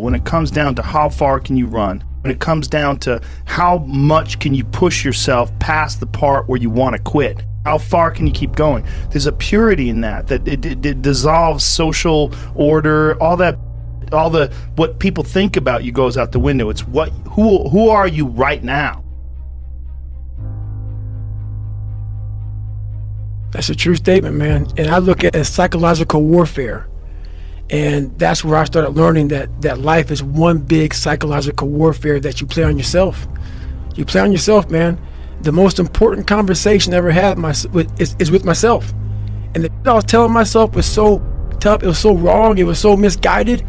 When it comes down to how far can you run, when it comes down to how much can you push yourself past the part where you want to quit, how far can you keep going? There's a purity in that it dissolves social order, all the what people think about you goes out the window. It's who are you right now? That's a true statement, man. And I look at it as psychological warfare. And that's where I started learning that life is one big psychological warfare that you play on yourself. You play on yourself, man. The most important conversation I ever had is with myself. And the shit I was telling myself was so tough, it was so wrong, it was so misguided.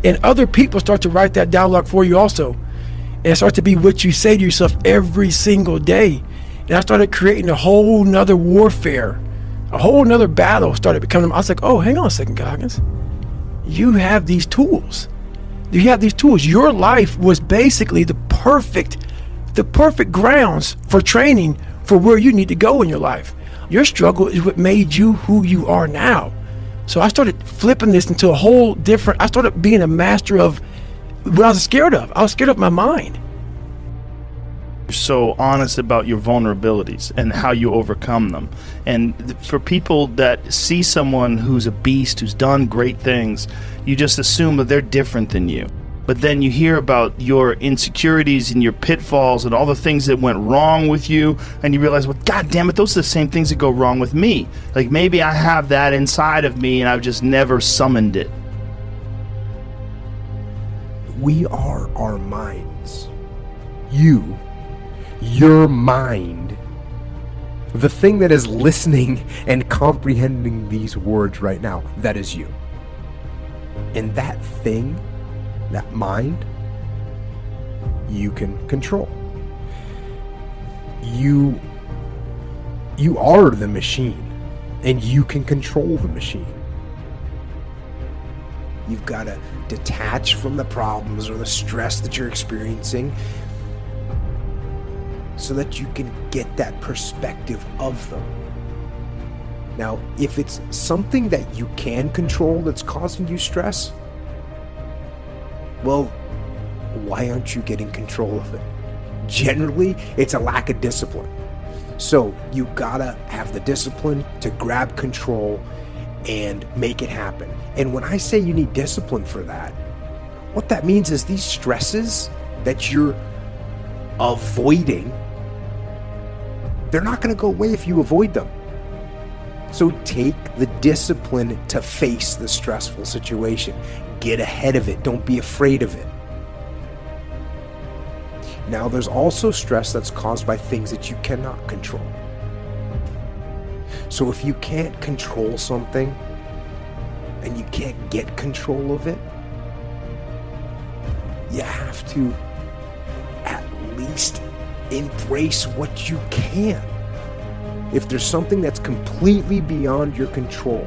And other people start to write that dialogue for you also. And it starts to be what you say to yourself every single day. And I started creating a whole nother warfare, a whole nother battle started becoming. I was like, oh, hang on a second, Goggins. You have these tools. You have these tools. Your life was basically the perfect grounds for training for where you need to go in your life. Your struggle is what made you who you are now. So I started flipping this into a whole different, I started being a master of what I was scared of. I was scared of my mind. You're so honest about your vulnerabilities and how you overcome them. And for people that see someone who's a beast, who's done great things, you just assume that they're different than you. But then you hear about your insecurities and your pitfalls and all the things that went wrong with you, and you realize, well, God damn it, those are the same things that go wrong with me. Like maybe I have that inside of me and I've just never summoned it. We are our minds. Your mind, the thing that is listening and comprehending these words right now, that is you. And that thing, that mind, you can control. You are the machine, and you can control the machine. You've got to detach from the problems or the stress that you're experiencing so that you can get that perspective of them. Now, if it's something that you can control that's causing you stress, well, why aren't you getting control of it? Generally, it's a lack of discipline. So you gotta have the discipline to grab control and make it happen. And when I say you need discipline for that, what that means is these stresses that you're avoiding, they're not going to go away if you avoid them. So take the discipline to face the stressful situation. Get ahead of it. Don't be afraid of it. Now, there's also stress that's caused by things that you cannot control. So if you can't control something and you can't get control of it, you have to at least embrace what you can. If there's something that's completely beyond your control,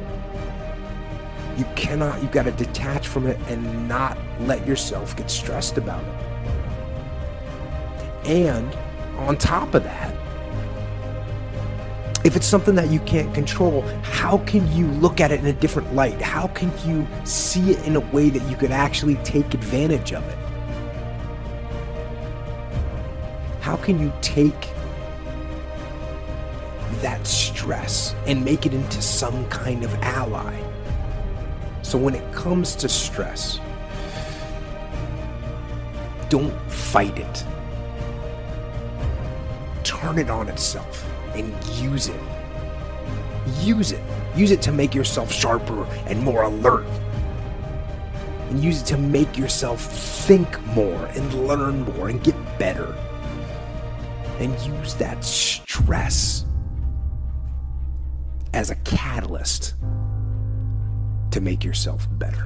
you've got to detach from it and not let yourself get stressed about it. And on top of that, if it's something that you can't control, how can you look at it in a different light? How can you see it in a way that you could actually take advantage of it? How can you take that stress and make it into some kind of ally? So when it comes to stress, don't fight it. Turn it on itself and use it. Use it. Use it to make yourself sharper and more alert. And use it to make yourself think more and learn more and get better. And use that stress as a catalyst to make yourself better.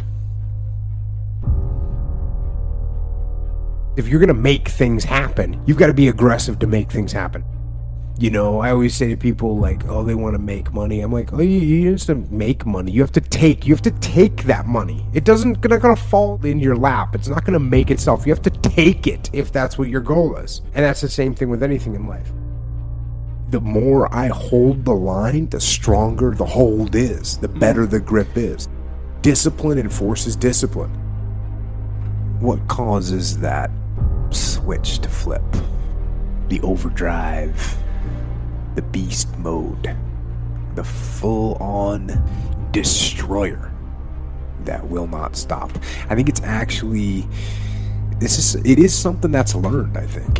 If you're gonna make things happen, you've got to be aggressive to make things happen. You know, I always say to people like, oh, they want to make money. I'm like, oh, you just to make money. You have to take that money. It not gonna fall in your lap. It's not gonna make itself. You have to take it if that's what your goal is. And that's the same thing with anything in life. The more I hold the line, the stronger the hold is, the better the grip is. Discipline enforces discipline. what causes that switch to flip? The overdrive, the beast mode, the full-on destroyer that will not stop. I think it's actually, it is something that's learned, I think.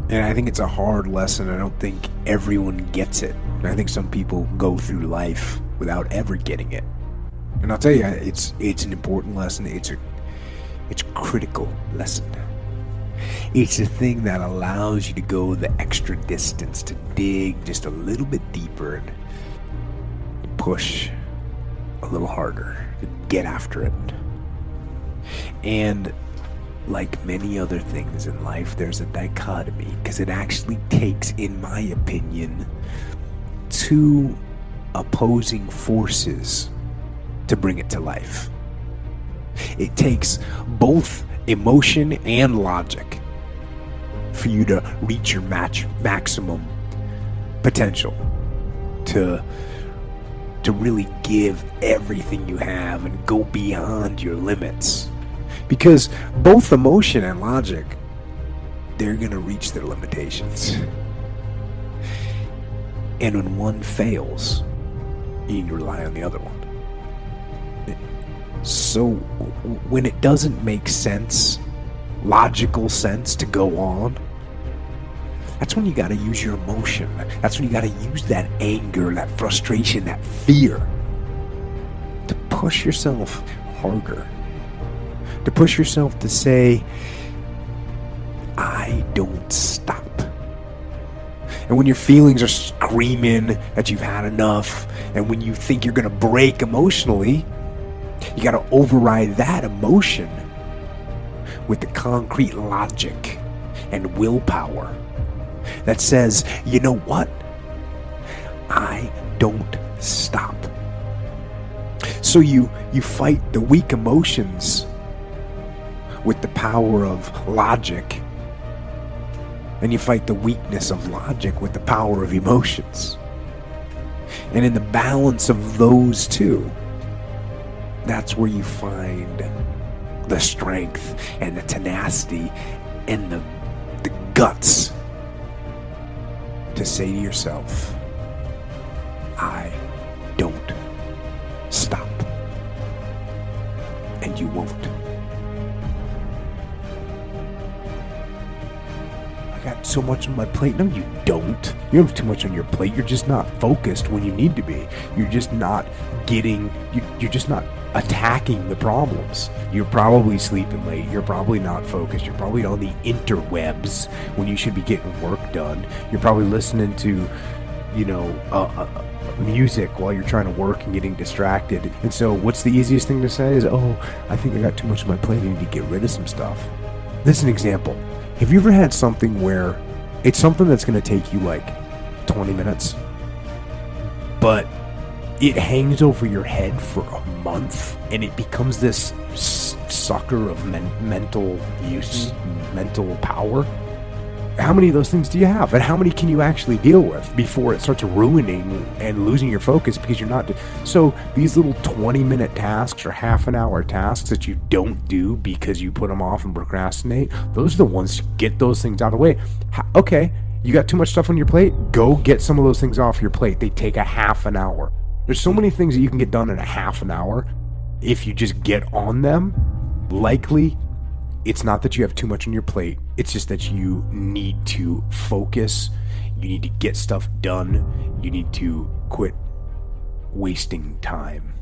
And I think it's a hard lesson. I don't think everyone gets it. And I think some people go through life without ever getting it. And I'll tell you, it's an important lesson. It's a critical lesson. It's a thing that allows you to go the extra distance, to dig just a little bit deeper and push a little harder, to get after it. And like many other things in life, there's a dichotomy, because it actually takes, in my opinion, two opposing forces to bring it to life. It takes both emotion and logic for you to reach your maximum potential, to really give everything you have and go beyond your limits. Because both emotion and logic, they're going to reach their limitations. And when one fails, you need to rely on the other one. So when it doesn't make sense, logical sense, to go on, that's when you got to use your emotion. That's when you got to use that anger, that frustration, that fear to push yourself harder. To push yourself to say, I don't stop. And when your feelings are screaming that you've had enough, and when you think you're going to break emotionally, you got to override that emotion with the concrete logic and willpower that says, you know what? I don't stop. So you fight the weak emotions with the power of logic, and you fight the weakness of logic with the power of emotions. And in the balance of those two, that's where you find the strength and the tenacity and the guts to say to yourself, I don't stop. And you won't. Got so much on my plate. No, you don't. You don't have too much on your plate. You're just not focused when you need to be. You're just not you're just not attacking the problems. You're probably sleeping late. You're probably not focused. You're probably on the interwebs when you should be getting work done. You're probably listening to, music while you're trying to work and getting distracted. And so what's the easiest thing to say is, oh, I think I got too much on my plate. I need to get rid of some stuff. This is an example. Have you ever had something where it's something that's going to take you like 20 minutes, but it hangs over your head for a month and it becomes this sucker of mental use, mental power? How many of those things do you have? And how many can you actually deal with before it starts ruining and losing your focus because you're not... So these little 20-minute tasks or half-an-hour tasks that you don't do because you put them off and procrastinate, those are the ones to get those things out of the way. Okay, you got too much stuff on your plate? Go get some of those things off your plate. They take a half an hour. There's so many things that you can get done in a half an hour if you just get on them. Likely, it's not that you have too much on your plate. It's just that you need to focus. You need to get stuff done. You need to quit wasting time.